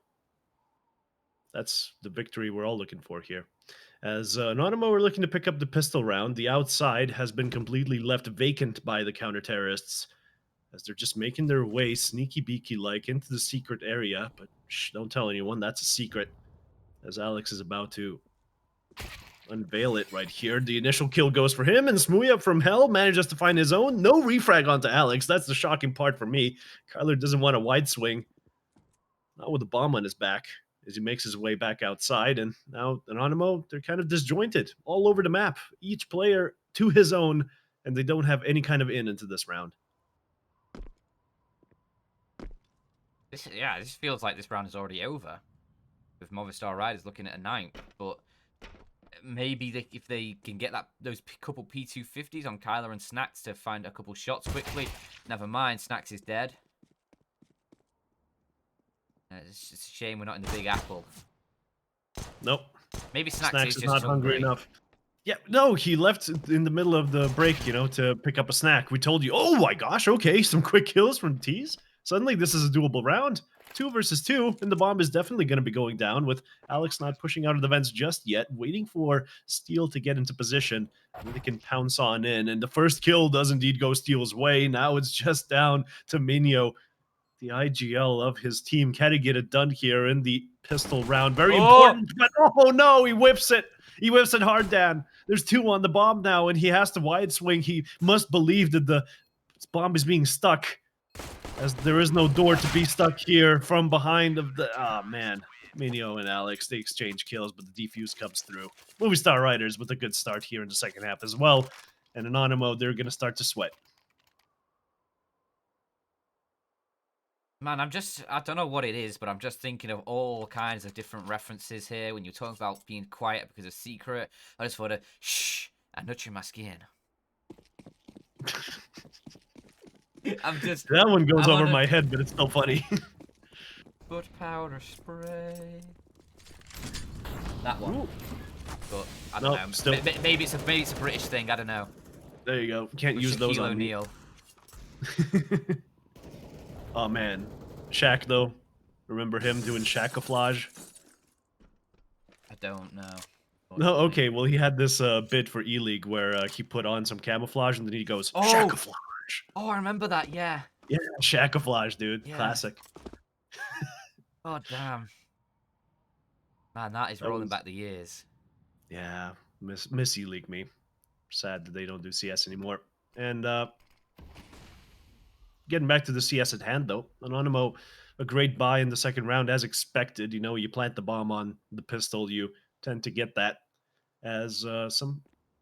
S6: That's the victory we're all looking for here. As Anonymo are looking to pick up the pistol round, the outside has been completely left vacant by the counter-terrorists, as they're just making their way sneaky beaky like into the secret area. But shh, don't tell anyone, that's a secret, as Alex is about to unveil it right here. The initial kill goes for him, and Smooya from hell manages to find his own. No refrag onto Alex. That's the shocking part for me. Kyler doesn't want a wide swing, not with a bomb on his back, as he makes his way back outside. And now Anonymo, they're kind of disjointed all over the map, each player to his own, and they don't have any kind of in into this round.
S5: This feels like this round is already over, with Movistar Riders looking at a 9th. But maybe if they can get those couple P250s on Kyler and Snacks to find a couple shots quickly. Never mind, Snacks is dead. It's just a shame we're not in the Big Apple.
S6: Nope.
S5: Maybe Snacks is
S6: is
S5: just
S6: not hungry enough. Yeah, no, he left in the middle of the break, you know, to pick up a snack. We told you, oh my gosh, okay, some quick kills from Tees. Suddenly, this is a doable round. 2 versus 2, and the bomb is definitely going to be going down with Alex not pushing out of the vents just yet, waiting for Steel to get into position, and they can pounce on in. And the first kill does indeed go Steel's way. Now it's just down to Minio, the IGL of his team. Can he get it done here in the pistol round? Very important, but oh no, he whips it. He whips it hard, Dan. There's 2 on the bomb now, and he has to wide swing. He must believe that the bomb is being stuck, as there is no door to be stuck here from behind of the... Ah, man. Minio and Alex, they exchange kills, but the defuse comes through. Movistar Riders with a good start here in the second half as well. And Anonymo, they're going to start to sweat.
S5: Man, I don't know what it is, but I'm just thinking of all kinds of different references here. When you're talking about being quiet because of secret, I just want to shh and nurture my skin.
S6: That one goes over my head, but it's still funny.
S5: Foot powder spray. That one.
S6: Ooh.
S5: But I don't know.
S6: Still.
S5: Maybe it's a British thing. I don't know.
S6: There you go. Can't
S5: With
S6: use those
S5: Shaquille
S6: on me.
S5: O'Neal.
S6: Oh man, Shaq though. Remember him doing Shaqaflage?
S5: I don't know.
S6: No, okay. Well, he had this bit for E-League where he put on some camouflage and then he goes Shaqaflage.
S5: Oh, I remember that. Yeah.
S6: Yeah, Shaqaflage, dude.
S5: Yeah.
S6: Classic.
S5: Oh damn. Man, that is rolling back the years.
S6: Yeah, miss E-League me. Sad that they don't do CS anymore. And getting back to the CS at hand, though, Anonymo, a great buy in the second round as expected. You know, you plant the bomb on the pistol, you tend to get that. As some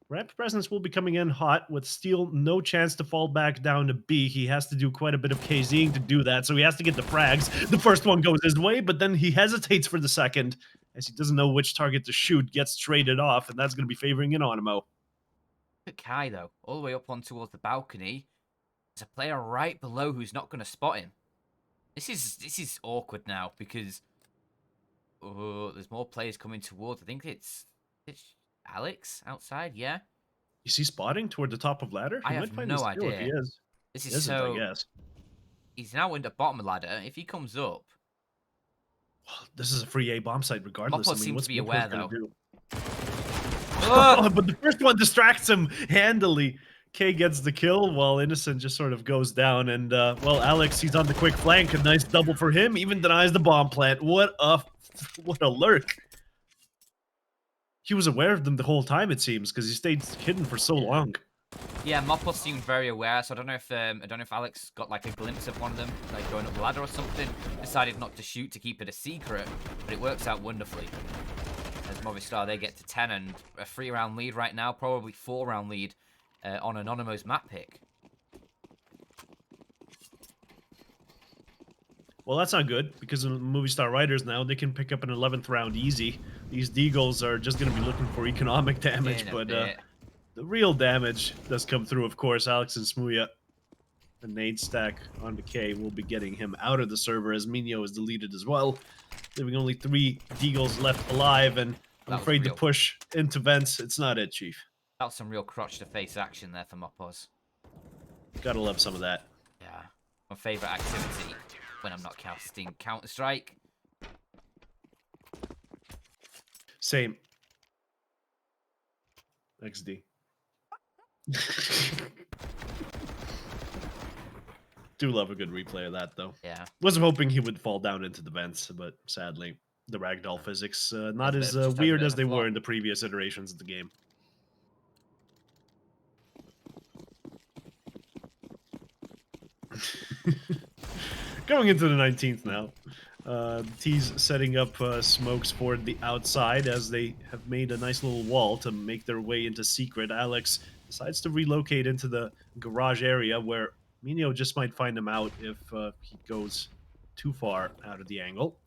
S6: ramp presence will be coming in hot with Steel, no chance to fall back down to B. He has to do quite a bit of KZing to do that, so he has to get the frags. The first one goes his way, but then he hesitates for the second, as he doesn't know which target to shoot, gets traded off, and that's going to be favoring Anonymo.
S5: Look at Kai, though, all the way up on towards the balcony. There's a player right below who's not going to spot him. This is awkward now, because there's more players coming towards. I think it's Alex outside, yeah?
S6: Is he spotting toward the top of ladder?
S5: I have no idea.
S6: If he is.
S5: This is so...
S6: I guess.
S5: He's now in the bottom of the ladder. If he comes up...
S6: Well, this is a free A bomb site regardless.
S5: Moppo seems to be aware, though.
S6: Oh, but the first one distracts him handily. K gets the kill while Innocent just sort of goes down. And, well, Alex, he's on the quick flank. A nice double for him. Even denies the bomb plant. What a lurk. He was aware of them the whole time, it seems, because he stayed hidden for so long.
S5: Yeah, Moppo seemed very aware, so I don't know if Alex got like a glimpse of one of them, like going up the ladder or something. Decided not to shoot to keep it a secret, but it works out wonderfully. As Movistar, they get to 10 and a 3-round lead right now, probably 4-round lead on Anonymo's map pick.
S6: Well, that's not good, because of Movistar Riders now, they can pick up an 11th round easy. These Deagles are just going to be looking for economic damage, but the real damage does come through, of course. Alex and Smuya, the nade stack on K will be getting him out of the server as Minho is deleted as well, leaving only 3 Deagles left alive, and I'm afraid to push into vents. It's not it, Chief.
S5: That was some real crotch-to-face action there for Moppos.
S6: Gotta love some of that.
S5: Yeah, my favourite activity when I'm not casting Counter-Strike.
S6: Same. XD. Do love a good replay of that, though.
S5: Yeah.
S6: Wasn't hoping he would fall down into the vents, but sadly, the ragdoll physics not as weird as they were in the previous iterations of the game. Going into the 19th now. T's setting up smokes for the outside as they have made a nice little wall to make their way into secret. Alex decides to relocate into the garage area where Minho just might find him out if he goes too far out of the angle.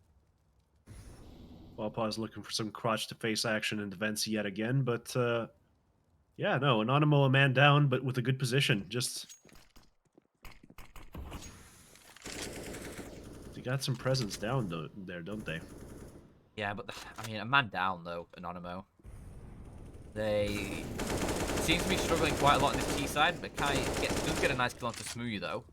S6: Wildpaw's looking for some crotch-to-face action in defense yet again, but yeah, no, Anonymo a man down, but with a good position. Just... They got some presence down there, don't they?
S5: Yeah, but, I mean, a man down, though, Anonymo. They seem to be struggling quite a lot on this T side, but Kai does get a nice kill onto Smoothie, though.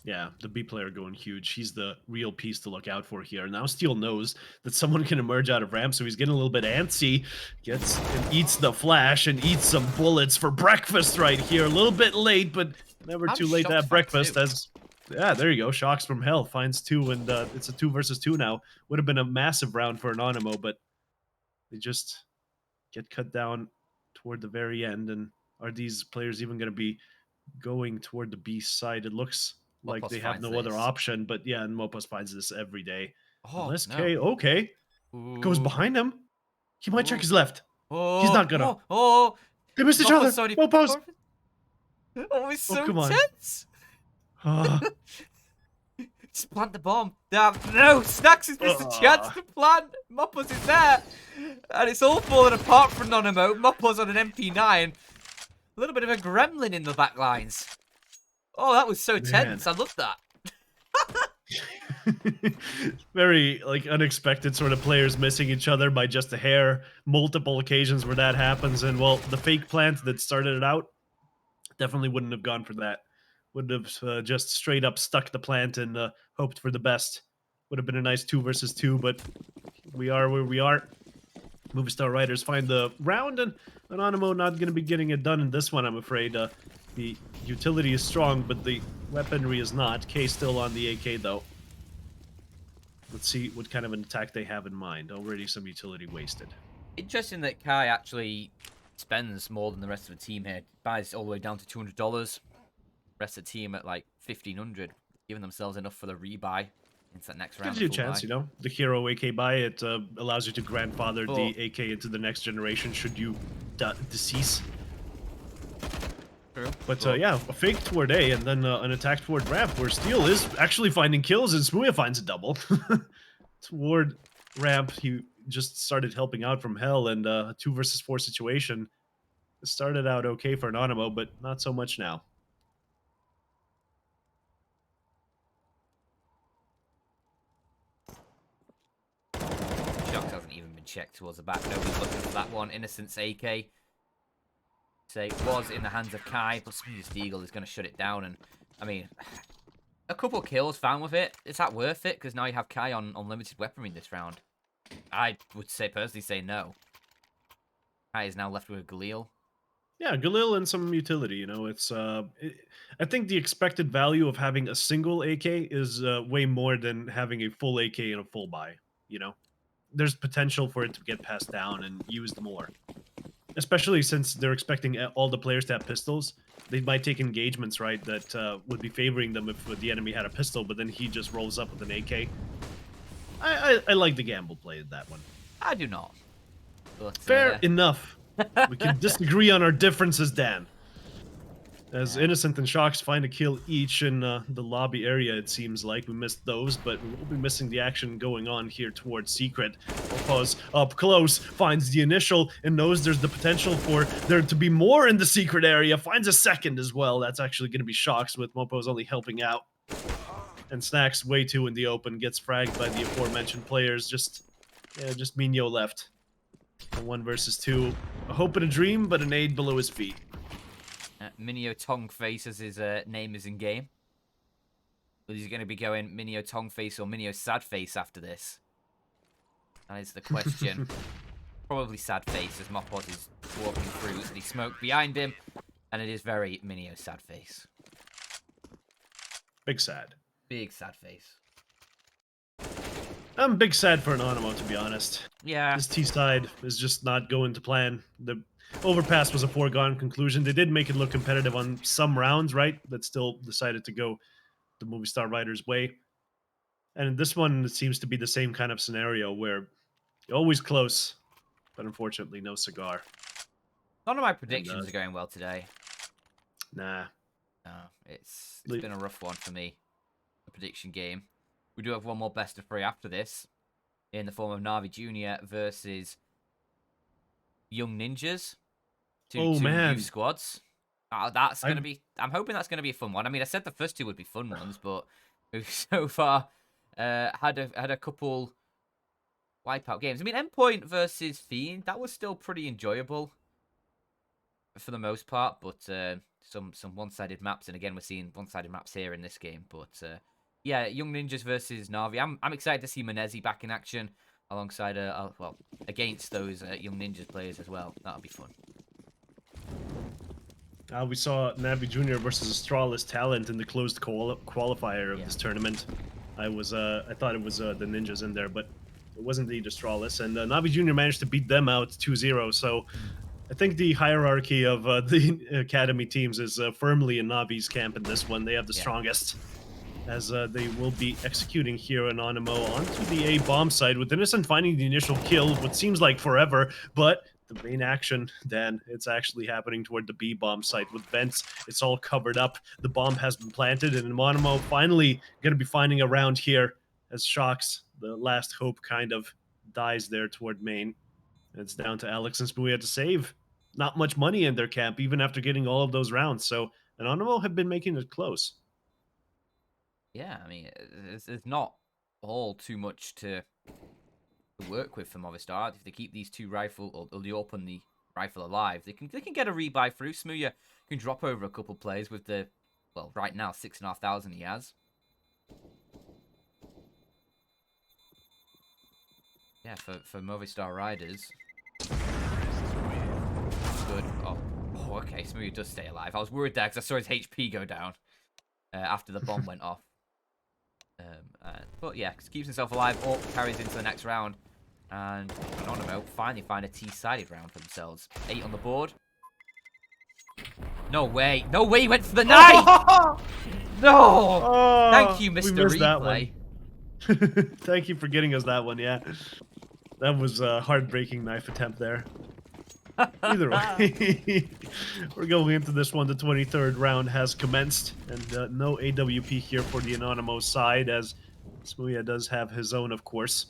S6: Yeah, the B player going huge. He's the real piece to look out for here. Now Steel knows that someone can emerge out of ramp, so he's getting a little bit antsy. Gets and eats the flash and eats some bullets for breakfast right here. A little bit late, but never too late to have breakfast. As yeah, there you go. Shocks from hell finds 2, and it's a 2 versus 2 now. Would have been a massive round for Anonymo, but they just get cut down toward the very end. And are these players even going to be going toward the B side? It looks like they have no other option, but yeah, and Mopos finds this every day.
S5: Oh,
S6: Unless
S5: no.
S6: K, okay, goes behind him. He might check his left.
S5: Oh,
S6: he's not gonna.
S5: Oh,
S6: they missed each other.
S5: Sorry,
S6: Mopos.
S5: Oh, it's so
S6: come on.
S5: tense. Just plant the bomb. No, Snacks has missed a chance to plant. Moppos is there. And it's all falling apart for Anonymo. Moppos on an MP9. A little bit of a gremlin in the back lines. Oh, that was so tense. I love that.
S6: Very like unexpected sort of players missing each other by just a hair. Multiple occasions where that happens. And well, the fake plant that started it out definitely wouldn't have gone for that. Would have just straight up stuck the plant and hoped for the best. Would have been a nice 2 versus 2, but we are where we are. Movistar Riders find the round, and Anonymo not going to be getting it done in this one, I'm afraid. The utility is strong, but the weaponry is not. K still on the AK, though. Let's see what kind of an attack they have in mind. Already some utility wasted.
S5: Interesting that Kai actually spends more than the rest of the team here. Buys all the way down to $200. Rest of the team at like 1,500, giving themselves enough for the rebuy into that next round.
S6: Gives you a chance, you know. The hero AK buy, it allows you to grandfather the AK into the next generation should you decease.
S5: True.
S6: But yeah, a fake toward A and then an attack toward ramp where Steel is actually finding kills and Smooya finds a double. Toward ramp, he just started helping out from hell and a 2 versus 4 situation. It started out okay for Anonymo, but not so much now.
S5: Shox hasn't even been checked towards the back. Nobody's looking for that one. Innocent's AK. Say was in the hands of Kai, but Smoothest Eagle is going to shut it down. And I mean, a couple kills found with it. Is that worth it? Because now you have Kai on limited weaponry this round. I would say personally say no. Kai is now left with Galil.
S6: Yeah, Galil and some utility. You know, it's I think the expected value of having a single AK is way more than having a full AK and a full buy. You know, there's potential for it to get passed down and used more. Especially since they're expecting all the players to have pistols. They might take engagements, right, that would be favoring them if the enemy had a pistol, but then he just rolls up with an AK. I like the gamble play at that one.
S5: I do not. But,
S6: Fair enough. We can disagree on our differences, Dan. As Innocent and Shox find a kill each in the lobby area, it seems like. We missed those, but we will be missing the action going on here towards Secret. Mopo's up close, finds the initial, and knows there's the potential for there to be more in the Secret area. Finds a second as well. That's actually going to be Shox, with Mopo's only helping out. And Snacks way too in the open, gets fragged by the aforementioned players. Just Minyo left. A 1 versus 2. A hope and a dream, but an aid below his feet.
S5: Minio Tongface, as his name is in game. But he's going to be going Minio Tongface or Minio Sadface after this. That is the question. Probably Sadface, as Mopos is walking through the smoke behind him. And it is very Minio Sadface.
S6: Big sad.
S5: Big Sadface.
S6: I'm big sad for Anonymo, to be honest.
S5: Yeah.
S6: This T side is just not going to plan. The overpass was a foregone conclusion. They did make it look competitive on some rounds, right? But still decided to go the Movistar Riders' way. And in this one, it seems to be the same kind of scenario where you're always close, but unfortunately, no cigar.
S5: None of my predictions are going well today.
S6: Nah.
S5: No, it's been a rough one for me. The prediction game. We do have one more best of 3 after this, in the form of Navi Jr. versus Young Ninjas. Two
S6: man.
S5: youth squads. That's going to be... I'm hoping that's going to be a fun one. I mean, I said the first 2 would be fun ones, but we've so far had a couple wipeout games. I mean, Endpoint versus Fiend, that was still pretty enjoyable for the most part, but some one-sided maps, and again, we're seeing one-sided maps here in this game, but... yeah, Young Ninjas versus Navi. I'm excited to see Menezi back in action alongside, well, against those Young Ninjas players as well. That'll be fun.
S6: We saw Navi Jr. versus Astralis Talent in the closed qualifier of this tournament. I thought it was the Ninjas in there, but it was indeed Astralis. And Navi Jr. managed to beat them out 2-0, so I think the hierarchy of the Academy teams is firmly in Navi's camp in this one. They have the strongest. As they will be executing here Anonymo onto the A bomb site, with Innocent finding the initial kill, what seems like forever, but the main action, then, it's actually happening toward the B bomb site with vents. It's all covered up. The bomb has been planted, and Anonymo finally going to be finding a round here as Shox, the last hope, kind of dies there toward main. It's down to Alex and Smooya to save. Not much money in their camp, even after getting all of those rounds, so Anonymo have been making it close.
S5: Yeah, I mean, there's not all too much to work with for Movistar. If they keep these 2 rifle, or they open the rifle alive, they can get a rebuy through. Smooya can drop over a couple plays with the, well, right now, 6,500 he has. Yeah, for Movistar Riders. Good. Oh, okay, Smooya does stay alive. I was worried there because I saw his HP go down after the bomb went off. But yeah, keeps himself alive. Orc carries into the next round. And Anonymo finally find a T-sided round for themselves. 8 on the board. No way. No way he went for the 9! No!
S6: Oh,
S5: Thank you,
S6: we
S5: Mr.
S6: missed that
S5: Replay.
S6: one. Thank you for getting us that one, yeah. That was a heartbreaking knife attempt there. Either way, we're going into this one. The 23rd round has commenced, and no AWP here for the Anonymous side, as Smooya does have his own, of course.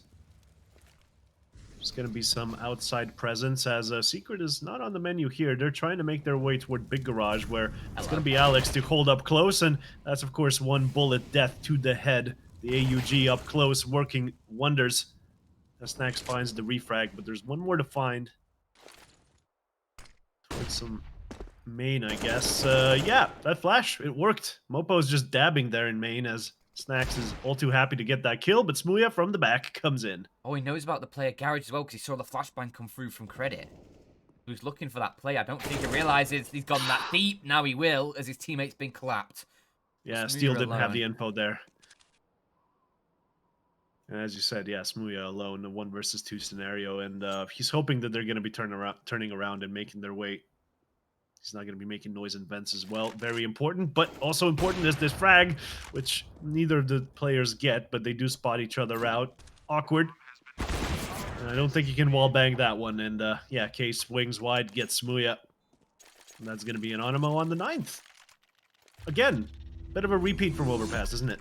S6: There's going to be some outside presence, as Secret is not on the menu here. They're trying to make their way toward Big Garage, where it's going to be Alex to hold up close, and that's, of course, one bullet death to the head. The AUG up close, working wonders. Snacks finds the refrag, but there's one more to find. With some main, I guess. Yeah, that flash, it worked. Mopo's just dabbing there in main, as Snacks is all too happy to get that kill, but Smooya from the back comes in.
S5: Oh, he knows about the player garage as well, because he saw the flashbang come through from Credit. He was looking for that play. I don't think he realizes he's gone that deep. Now he will, as his teammate's been clapped.
S6: Yeah,
S5: Smooya
S6: Steel didn't have
S5: alone.
S6: the info there. And as you said, yeah, Smooya alone, a 1 versus 2 scenario, and he's hoping that they're going to be turning around and making their way. He's not going to be making noise in vents as well. Very important, but also important is this frag, which neither of the players get, but they do spot each other out. Awkward. And I don't think he can wallbang that one, and yeah, Case swings wide, gets Smooya. And that's going to be Anonymo on the 9th. Again, bit of a repeat from Overpass, isn't it?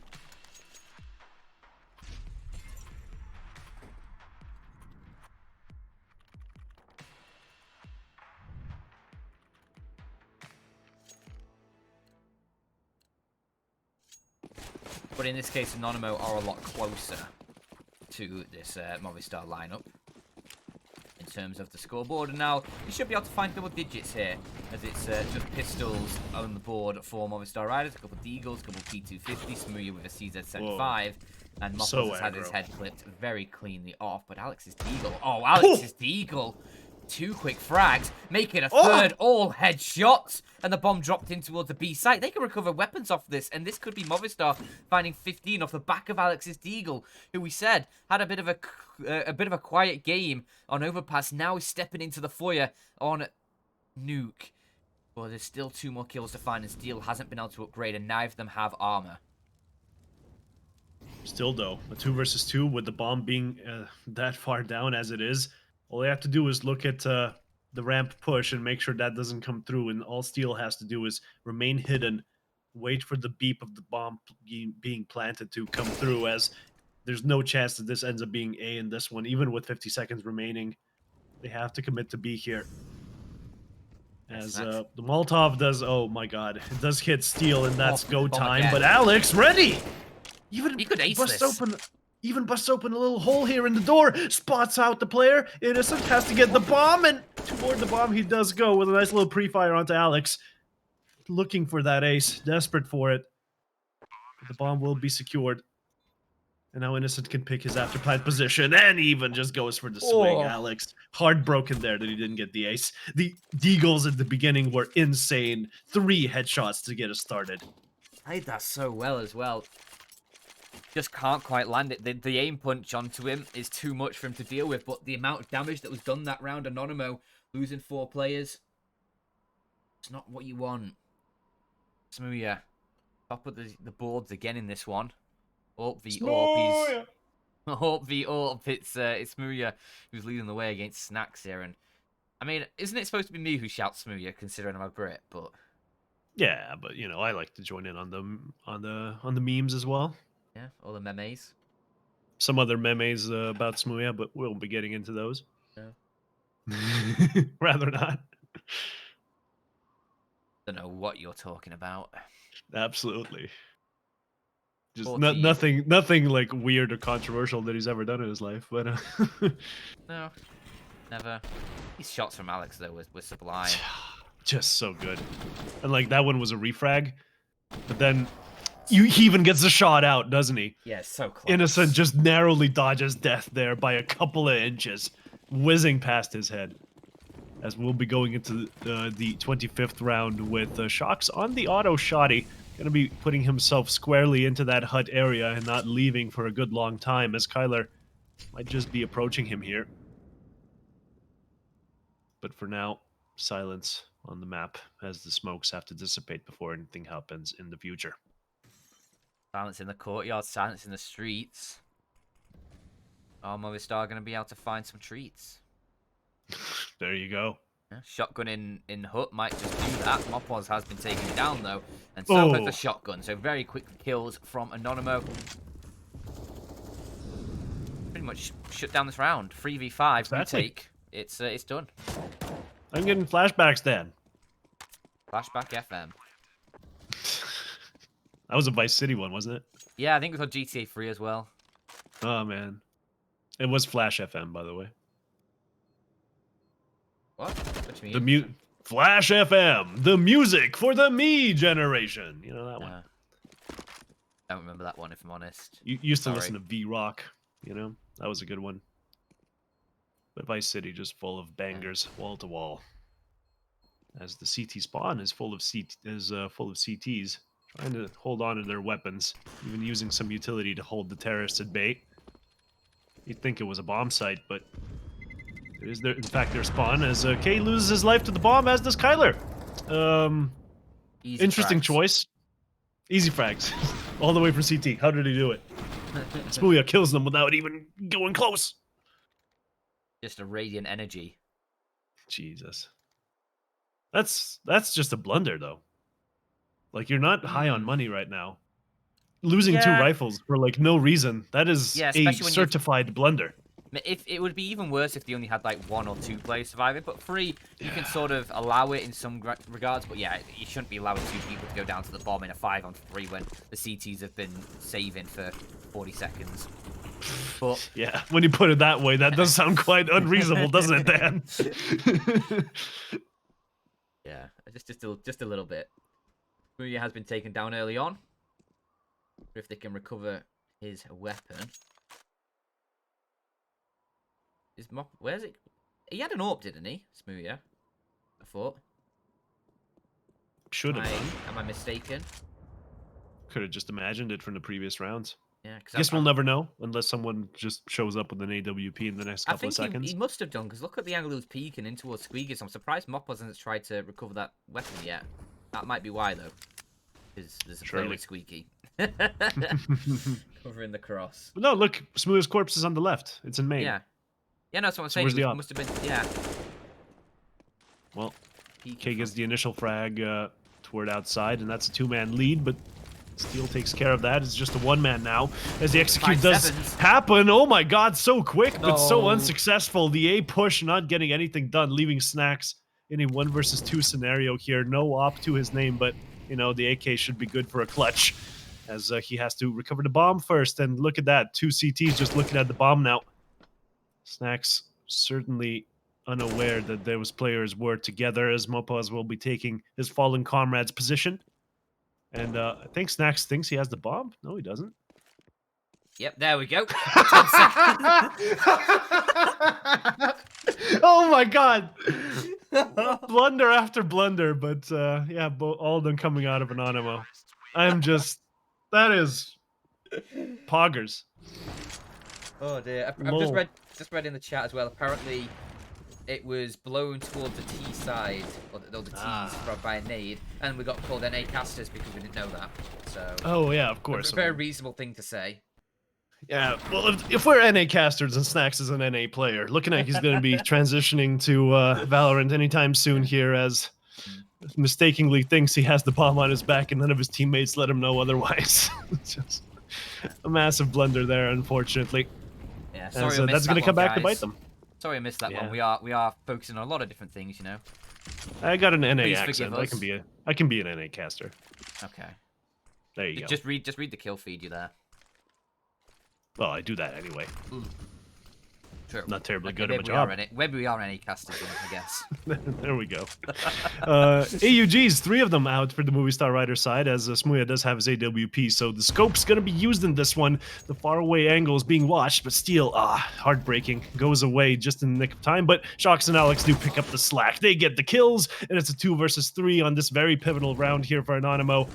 S5: But in this case, Anonymo are a lot closer to this Movistar lineup in terms of the scoreboard. And now you should be able to find double digits here, as it's just pistols on the board for Movistar Riders, a couple of Deagles, a couple of P250, Smooya with a CZ75, and Moppos
S6: So
S5: has had his
S6: aggro.
S5: head clipped very cleanly off. But Alex's Deagle, oh, Alex's Deagle! 2 quick frags, making a third all headshots, and the bomb dropped in towards the B site. They can recover weapons off this, and this could be Movistar finding 15 off the back of Alex's Deagle, who we said had a bit of a quiet game on Overpass. Now he's stepping into the foyer on Nuke. Well, there's still 2 more kills to find, and Steel hasn't been able to upgrade, and neither of them have armor.
S6: Still, though, a 2 versus 2 with the bomb being that far down as it is. All they have to do is look at the ramp push and make sure that doesn't come through. And all Steel has to do is remain hidden, wait for the beep of the bomb being planted to come through, as there's no chance that this ends up being A in this one, even with 50 seconds remaining. They have to commit to B here. As the Molotov does, oh my god, it does hit Steel, and that's go time.
S5: again.
S6: But Alex, ready!
S5: He could ace this.
S6: Even busts open a little hole here in the door, spots out the player. Innocent has to get the bomb, and toward the bomb he does go with a nice little pre-fire onto Alex. Looking for that ace, desperate for it. But the bomb will be secured. And now Innocent can pick his after-plant position, and even just goes for the swing. Alex, heartbroken there that he didn't get the ace. The Deagles at the beginning were insane. 3 headshots to get us started.
S5: Played that so well as well. Just can't quite land it. The aim punch onto him is too much for him to deal with, but the amount of damage that was done that round, Anonymo losing 4 players, it's not what you want. Smooya, top of the boards again in this one. Orp v Orp. Orp v Orp. It's Smooya who's leading the way against Snacks here, and I mean, isn't it supposed to be me who shouts Smooya, considering I'm a Brit? But
S6: yeah, but you know, I like to join in on the memes as well.
S5: yeah, all the memes.
S6: Some other memes about Smooya, but we'll be getting into those.
S5: No.
S6: Rather not.
S5: Don't know what you're talking about.
S6: Absolutely. Just
S5: 14.
S6: nothing like weird or controversial that he's ever done in his life, but
S5: No, never. These shots from Alex though was sublime.
S6: Just so good. And like that one was a refrag, but then he even gets the shot out, doesn't he?
S5: Yeah, so close.
S6: Innocent just narrowly dodges death there by a couple of inches, whizzing past his head. As we'll be going into the 25th round with Shocks on the auto shotty. Gonna be putting himself squarely into that hut area and not leaving for a good long time, as Kyler might just be approaching him here. But for now, silence on the map as the smokes have to dissipate before anything happens in the future.
S5: Silence in the courtyard, silence in the streets. Are Movistar going to be able to find some treats?
S6: There you go.
S5: Yeah, shotgun in hut might just do that. Mopos has been taken down though, and so has the shotgun. So very quick kills from Anonymo. Pretty much shut down this round. 3v5.
S6: Exactly.
S5: Retake. It's done.
S6: I'm getting flashbacks, Dan.
S5: Flashback FM.
S6: That was a Vice City one, wasn't it?
S5: Yeah, I think it was on GTA 3 as well.
S6: Oh man, it was Flash FM, by the way.
S5: What? What do you mean?
S6: Flash FM, the music for the me generation. You know that one.
S5: I don't remember that one, if I'm honest.
S6: You used to listen to V-Rock, you know? That was a good one. But Vice City just full of bangers, wall to wall. As the CT spawn is full of CTs, trying to hold on to their weapons, even using some utility to hold the terrorists at bay. You'd think it was a bomb site, but it is in fact their spawn, as K loses his life to the bomb, as does Kyler. Interesting choice. Easy frags. All the way from CT. How did he do it? Spooya kills them without even going close.
S5: Just a radiant energy.
S6: Jesus. That's just a blunder, though. Like, you're not high on money right now. Losing 2 rifles for, like, no reason. That is a certified blunder.
S5: If it would be even worse if they only had like 1 or 2 players surviving, but 3, you can sort of allow it in some regards. But yeah, you shouldn't be allowing 2 people to go down to the bomb in a 5-on-3 when the CTs have been saving for 40 seconds. But
S6: yeah, when you put it that way, that does sound quite unreasonable, doesn't it, Dan?
S5: Yeah, just a little bit. Muya has been taken down early on. If they can recover his weapon. Where's it? He had an AWP, didn't he? Smoothia, I thought.
S6: Should have.
S5: Am I mistaken?
S6: Could have just imagined it from the previous rounds.
S5: Yeah,
S6: guess we'll never know unless someone just shows up with an AWP in the next couple of seconds.
S5: I think he must have done, because look at the angle he was peeking in towards Squeakers. I'm surprised Mop hasn't tried to recover that weapon yet. That might be why, though. Because there's a player with Squeaky. Covering the cross.
S6: But no, look, Smooth's corpse is on the left. It's in main.
S5: Yeah. Yeah, no, that's what I'm saying.
S6: Where's the
S5: must have been, yeah.
S6: Well, K gets the initial frag toward outside, and that's a 2-man lead, but Steel takes care of that. It's just a 1-man now, as the execute does happen. Oh my god, so quick, but so unsuccessful. The A push not getting anything done, leaving Snacks in a 1 versus 2 scenario here. No op to his name, but, you know, the AK should be good for a clutch, as he has to recover the bomb first. And look at that, 2 CTs just looking at the bomb now. Snacks certainly unaware that those players were together, as Mopaz will be taking his fallen comrade's position. And I think Snacks thinks he has the bomb. No, he doesn't.
S5: Yep, there we go. 10
S6: seconds. Oh my god. Blunder after blunder, but yeah, all of them coming out of Anonymo. I'm just... That is... Poggers.
S5: Oh dear. I've just read in the chat as well. Apparently, it was blown towards the T side, or the T's by a nade, and we got called NA casters because we didn't know that. So. Oh yeah, of course. A very reasonable thing to say.
S6: Yeah, well, if we're NA casters and Snacks is an NA player, looking like he's going to be transitioning to Valorant anytime soon here, as mistakenly thinks he has the bomb on his back, and none of his teammates let him know otherwise. Just a massive blunder there, unfortunately.
S5: Yeah, sorry,
S6: that's going to come back to bite them.
S5: Sorry I missed that one. We are focusing on a lot of different things, you know.
S6: I got an NA accent. I can be an NA caster.
S5: Okay.
S6: There you go.
S5: Just read the kill feed you there.
S6: Well, I do that anyway.
S5: True.
S6: Not terribly good at my job.
S5: Maybe we are NA casters, I guess.
S6: There we go. AUGs, 3 of them out for the Movistar Rider side, as Smooya does have his AWP, so the scope's going to be used in this one. The faraway angle is being watched, but Steel, heartbreaking, goes away just in the nick of time, but Shox and Alex do pick up the slack. They get the kills, and it's a 2 versus 3 on this very pivotal round here for Anonymo.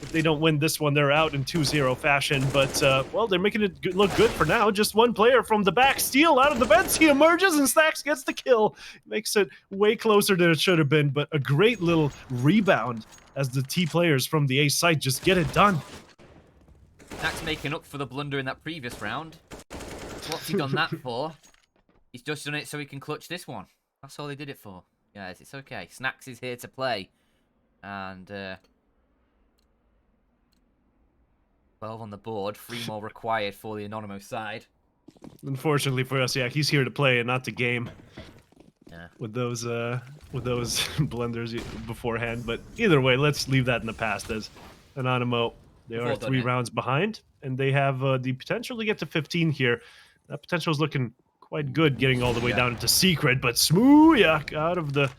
S6: If they don't win this one, they're out in 2-0 fashion. But, well, they're making it look good for now. Just one player from the back steal out of the vents. He emerges and Snacks gets the kill. Makes it way closer than it should have been. But a great little rebound as the T players from the A site just get it done.
S5: Snacks making up for the blunder in that previous round. What's he done that for? He's just done it so he can clutch this one. That's all he did it for. Guys, it's okay. Snacks is here to play. And, 12 on the board. 3 more required for the Anonymo side.
S6: Unfortunately for us, yeah, he's here to play and not to game.
S5: Yeah.
S6: With those blunders beforehand. But either way, let's leave that in the past as Anonymo. They are 3 rounds behind, and they have the potential to get to 15 here. That potential is looking quite good, getting all the way down into secret. But Smooyak out of the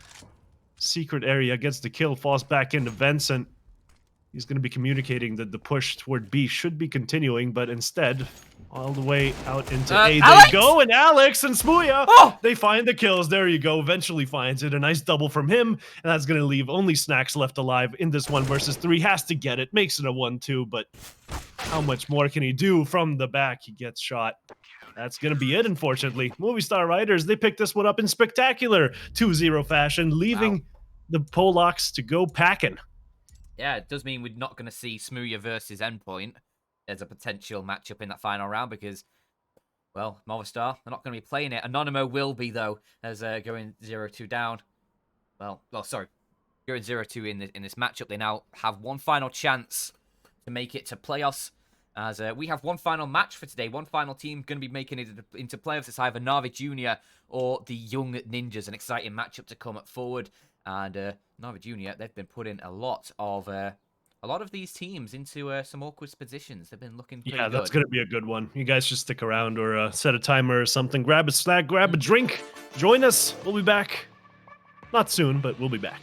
S6: secret area gets the kill, falls back into vents, and he's going to be communicating that the push toward B should be continuing, but instead, all the way out into A
S5: Alex!
S6: they go, and Alex and Smooya, they find the kills. There you go. Eventually finds it. A nice double from him, and that's going to leave only Snacks left alive in this 1 versus 3. Has to get it. Makes it a 1-2, but how much more can he do from the back? He gets shot. That's going to be it, unfortunately. Movistar Riders, they picked this one up in spectacular 2-0 fashion, leaving the Polacks to go packing.
S5: Yeah, it does mean we're not going to see Smooya versus Endpoint as a potential matchup in that final round because, well, Movistar, they're not going to be playing it. Anonymo will be, though, as going 0-2 down. Well, sorry. Going 0-2 in this matchup. They now have one final chance to make it to playoffs. As we have one final match for today. One final team going to be making it into playoffs. It's either Navi Junior or the Young Ninjas. An exciting matchup to come forward. And Navi Junior, they've been putting a lot of these teams into some awkward positions. They've been looking pretty good.
S6: That's going to be a good one. You guys just stick around or set a timer or something. Grab a snack, grab a drink. Join us. We'll be back. Not soon, but we'll be back.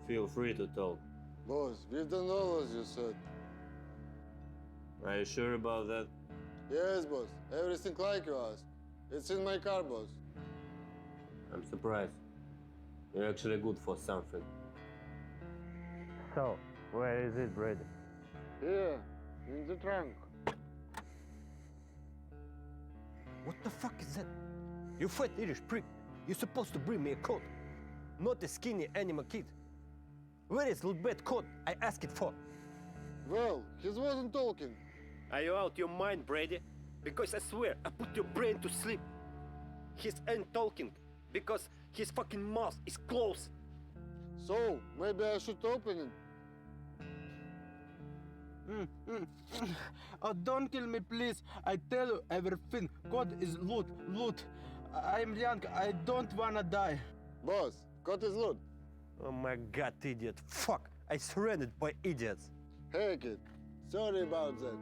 S1: Feel free to talk.
S2: Boss, we've done all as you said.
S1: Are you sure about that?
S2: Yes, boss. Everything like you asked. It's in my car, boss.
S1: I'm surprised. You're actually good for something.
S3: So, where is it, Brady?
S2: Here, in the trunk.
S3: What the fuck is that? You fat Irish prick. You're supposed to bring me a coat, not a skinny animal kid. Where is LOOT.BET code I asked it for?
S2: Well, he wasn't talking.
S3: Are you out your mind, Brady? Because I swear, I put your brain to sleep. He ain't talking because his fucking mouth is closed.
S2: So, maybe I should open it.
S4: Oh, don't kill me, please. I tell you everything. Code is loot. I'm young. I don't wanna die.
S2: Boss, code is loot.
S3: Oh my god, idiot. Fuck. I surrendered by idiots.
S2: Hey, kid. Sorry about that.